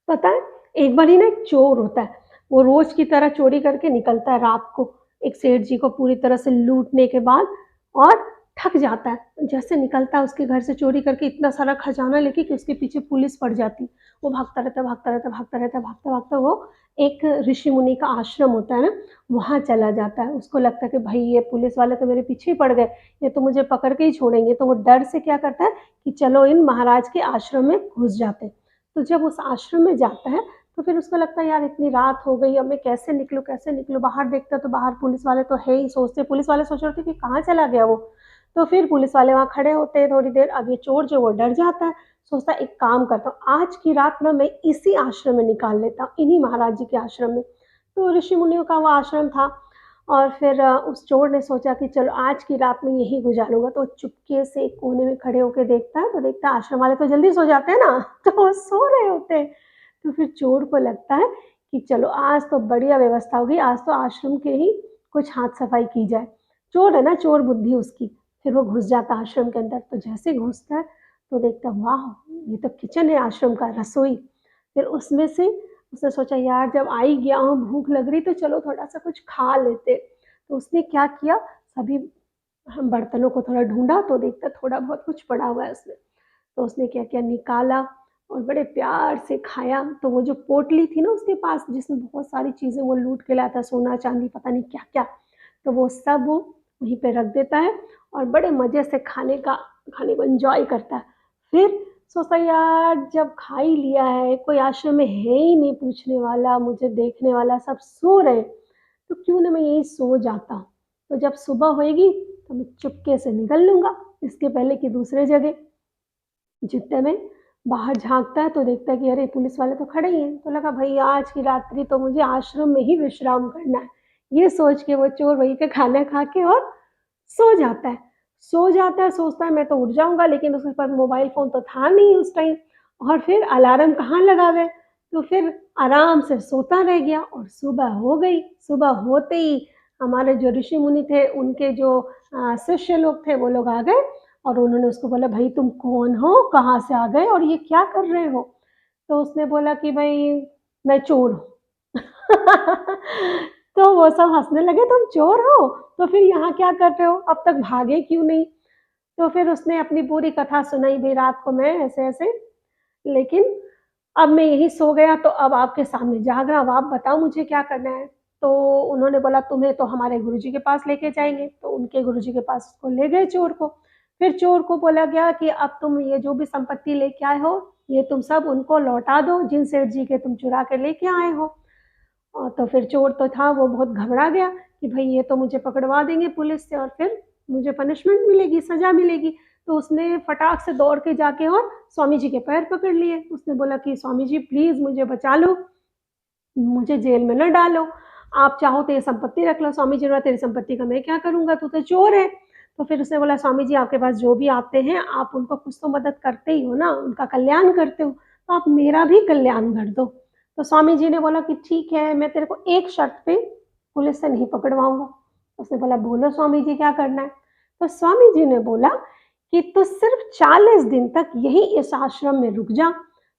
पता है, एक बारी ना एक चोर होता है, वो रोज़ की तरह चोरी करके निकलता है रात को, एक सेठ जी को पूरी तरह से लूटने के बाद और थक जाता है। जैसे निकलता है उसके घर से चोरी करके इतना सारा खजाना लेके कि उसके पीछे पुलिस पड़ जाती। वो भागता रहता है, भागता रहता है, भागता रहता है, भागता-भागता वो एक ऋषि मुनि का आश्रम होता है ना, वहाँ चला जाता है। उसको लगता है कि भई ये पुलिस वाले तो मेरे पीछे ही पड़ गए, ये तो मुझे पकड़ के ही छोड़ेंगे। तो वो डर से क्या करता है कि चलो इन महाराज के आश्रम में घुस जाते हैं। तो जब उस आश्रम में जाता है तो फिर उसको लगता है यार इतनी रात हो गई, अब मैं कैसे निकलूँ, कैसे निकलूँ? बाहर देखता है तो बाहर पुलिस वाले तो है ही, सोचते पुलिस वाले सोच रहे होते कि कहाँ चला गया वो? तो फिर पुलिस वाले वहाँ खड़े होते हैं थोड़ी देर, अब ये चोर जो वो डर जाता है, सोचता है एक काम करता हूँ, आज की रात ना मैं इसी आश्रम में निकाल लेता हूँ, इन्हीं महाराज जी के आश्रम में। तो ऋषि मुनियों का वो आश्रम था और फिर उस चोर ने सोचा कि चलो आज की रात मैं यहीं गुज़ारूँगा, तो चुपके से एक कोने में खड़े होके देखता है, तो देखता है आश्रम वाले तो जल्दी सो जाते हैं ना, तो वो सो रहे होते हैं। तो फिर चोर को लगता है कि चलो आज तो बढ़िया व्यवस्था होगी, आज तो आश्रम के ही कुछ हाथ-सफाई की जाए। चोर है ना, चोर बुद्धि उसकी। फिर वो घुस जाता है आश्रम के अंदर, तो जैसे घुसता है तो देखता है वाह! ये तो किचन है आश्रम का, रसोई। फिर उसमें से उसने सोचा यार जब आ ही गया हूँ, भूख लग रही तो चलो थोड़ा-सा कुछ खा लेते। तो उसने क्या किया, सभी बर्तनों को थोड़ा ढूँढा तो देखता थोड़ा बहुत कुछ पड़ा हुआ है उसमें। तो उसने क्या किया, निकाला और बड़े प्यार से खाया। तो वो जो पोटली थी ना उसके पास जिसमें बहुत सारी चीज़ें वो लूट के लाया था, सोना चांदी पता नहीं क्या-क्या, तो वो सब वो वहीं पे रख देता है और बड़े मज़े से खाने को एन्जॉय करता है। फिर सोचता है यार जब खा ही लिया है, कोई आश्रम में है ही नहीं पूछने वाला, मुझे देखने वाला, सब सो रहे हैं, तो क्यों ना मैं यहीं सो जाता हूँ। तो जब सुबह होएगी तो मैं चुपके से निकल लूँगा, इसके पहले कि दूसरे जगह। जितने में बाहर झाँकता है तो देखता है कि अरे! पुलिस वाले तो खड़े ही हैं, तो लगा भई आज की रात्रि तो मुझे आश्रम में ही विश्राम करना है। ये सोच के वो चोर वहीं पे खाना खा के और सो जाता है। सो जाता है, सोचता है मैं तो उठ जाऊँगा लेकिन उसके पास मोबाइल फ़ोन तो था नहीं उस टाइम और फिर अलार्म कहाँ लगावे, तो फिर आराम से सोता रह गया और सुबह हो गई। सुबह होते ही हमारे जो ऋषि मुनि थे, उनके जो शिष्य लोग थे, वो लोग आ गए और उन्होंने उसको बोला, "भई तुम कौन हो? कहाँ से आ गए और ये क्या कर रहे हो?" तो उसने बोला कि भई मैं चोर हूँ। तो वो सब हँसने लगे, "तुम चोर हो? तो फिर यहाँ क्या कर रहे हो? अब तक भागे क्यों नहीं?" तो फिर उसने अपनी पूरी कथा सुनाई, भई रात को मैं ऐसे-ऐसे, लेकिन अब मैं यहीं सो गया तो अब आपके सामने जाग रहा, अब आप बताओ मुझे क्या करना है? तो उन्होंने बोला तुम्हें तो हमारे गुरुजी के पास लेके जाएँगे, तो उनके गुरुजी के पास उसको ले गए चोर को। फिर चोर को बोला गया कि अब तुम ये जो भी संपत्ति लेके आए हो, ये तुम सब उनको लौटा दो, जिन सेठ जी के तुम चुरा के लेके आए हो। तो फिर चोर तो था वो बहुत घबरा गया कि भई ये तो मुझे पकड़वा देंगे पुलिस से और फिर मुझे पनिशमेंट मिलेगी, सज़ा मिलेगी। तो उसने फटाक से दौड़ के जाके और स्वामी जी के पैर पकड़ लिए। उसने बोला कि स्वामी जी प्लीज़ मुझे बचा लो, मुझे जेल में ना डालो। आप चाहो तो ये संपत्ति रख लो। स्वामी जी ने बोला तेरी संपत्ति का मैं क्या करूँगा, तू तो चोर है। तो फिर उसने बोला स्वामी जी आपके पास जो भी आते हैं आप उनको कुछ तो मदद करते ही हो ना, उनका कल्याण करते हो, तो आप मेरा भी कल्याण कर दो। तो स्वामी जी ने बोला कि ठीक है, मैं तेरे को एक शर्त पे पुलिस से नहीं पकड़वाऊँगा। उसने बोला बोलो स्वामी जी क्या करना है? तो स्वामी जी ने बोला कि तू सिर्फ़ 40 दिन तक यहीं इस आश्रम में रुक जा,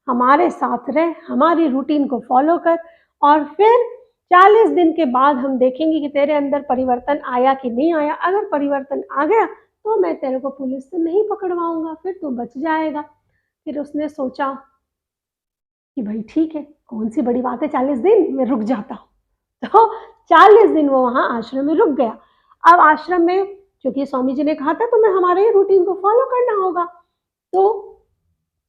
हमारे साथ रह, हमारी रूटीन को फ़ॉलो कर और फिर 40 दिन के बाद हम देखेंगे कि तेरे अंदर परिवर्तन आया कि नहीं आया। अगर परिवर्तन आ गया, तो मैं तेरे को पुलिस से नहीं पकड़वाऊँगा, फिर तू बच जाएगा। फिर उसने सोचा कि भई ठीक है, कौन-सी बड़ी बात है 40 दिन, मैं रुक जाता हूँ। तो 40 दिन वो वहाँ आश्रम में रुक गया। अब आश्रम में चूँकि स्वामी जी ने कहा था तुम्हें हमारे ही रूटीन को फ़ॉलो करना होगा। तो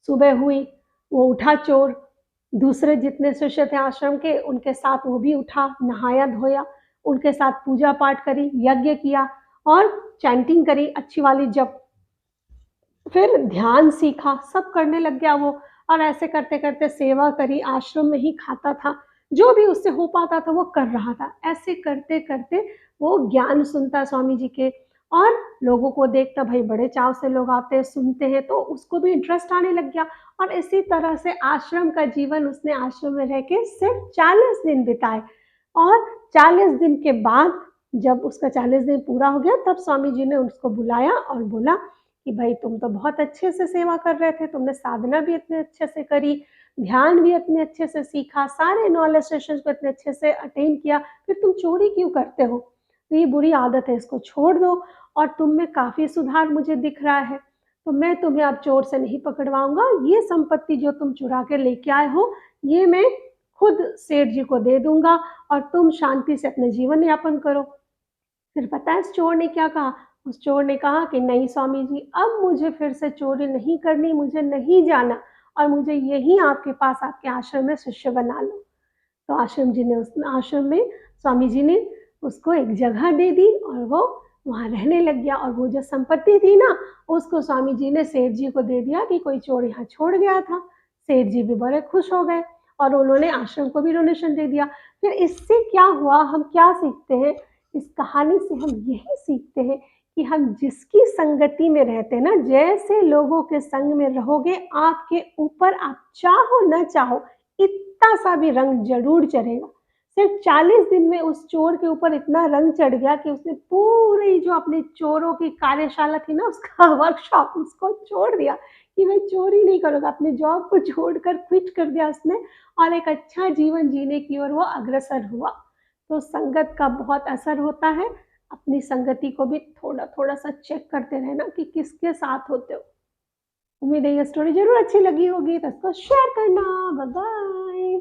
सुबह हुई, वो उठा चोर, दूसरे जितने शिष्य थे आश्रम के, उनके साथ वो भी उठा, नहाया-धोया, उनके साथ पूजा-पाठ करी, यज्ञ किया और चैंटिंग करी अच्छी वाली जप। फिर ध्यान सीखा, सब करने लग गया वो और ऐसे करते-करते सेवा करी, आश्रम में ही खाता था, जो भी उससे हो पाता था वो कर रहा था। ऐसे करते-करते वो ज्ञान सुनता स्वामी जी के और लोगों को देखता भई बड़े चाव से लोग आते हैं, सुनते हैं तो उसको भी इंटरेस्ट आने लग गया और इसी तरह से आश्रम का जीवन उसने आश्रम में रह के सिर्फ 40 दिन बिताए और 40 दिन के बाद जब उसका 40 दिन पूरा हो गया तब स्वामी जी ने उसको बुलाया और बोला कि भाई तुम तो बहुत अच्छे से सेवा कर रहे थे, तुमने साधना भी इतने अच्छे से करी, ध्यान भी इतने अच्छे से सीखा, सारे नॉलेज सेशंस को इतने अच्छे से अटेंड किया, फिर तुम चोरी क्यों करते हो? तो ये बुरी आदत है, इसको छोड़ दो और तुम में काफ़ी सुधार मुझे दिख रहा है, तो मैं तुम्हें अब चोर से नहीं पकड़वाऊँगा। ये संपत्ति जो तुम चुरा के लेके आए हो, ये मैं खुद सेठ जी को दे दूँगा और तुम शांति से अपना जीवन यापन करो। फिर पता है उस चोर ने क्या कहा? उस चोर ने कहा कि नहीं स्वामी जी, अब मुझे फिर से चोरी नहीं करनी, मुझे नहीं जाना और मुझे यहीं आपके पास आपके आश्रम में शिष्य बना लो। तो आश्रम में स्वामी जी ने उसको एक जगह दे दी और वो वहाँ रहने लग गया और वो जो संपत्ति थी ना, उसको स्वामी जी ने सेठ जी को दे दिया कि कोई चोर यहाँ छोड़ गया था। सेठ जी भी बड़े खुश हो गए और उन्होंने आश्रम को भी डोनेशन दे दिया। फिर इससे क्या हुआ, हम क्या सीखते हैं? इस कहानी से हम यही सीखते हैं कि हम जिसकी संगति में रहते हैं ना, जैसे लोगों के संग में रहोगे, आपके ऊपर आप चाहो ना चाहो इतना सा भी रंग जरूर चढ़ेगा। सिर्फ 40 दिन में उस चोर के ऊपर इतना रंग चढ़ गया कि उसने पूरी जो अपनी चोरों की कार्यशाला थी ना, उसका वर्कशॉप उसको छोड़ दिया कि मैं चोरी नहीं करूँगा। अपने जॉब को छोड़कर क्विट कर दिया उसने और एक अच्छा जीवन जीने की ओर वो अग्रसर हुआ। तो संगत का बहुत असर होता है। अपनी संगति को भी थोड़ा-थोड़ा सा चेक करते रहना कि किसके साथ होते हो। उम्मीद है ये स्टोरी ज़रूर अच्छी लगी होगी, तो इसको शेयर करना। Bye bye.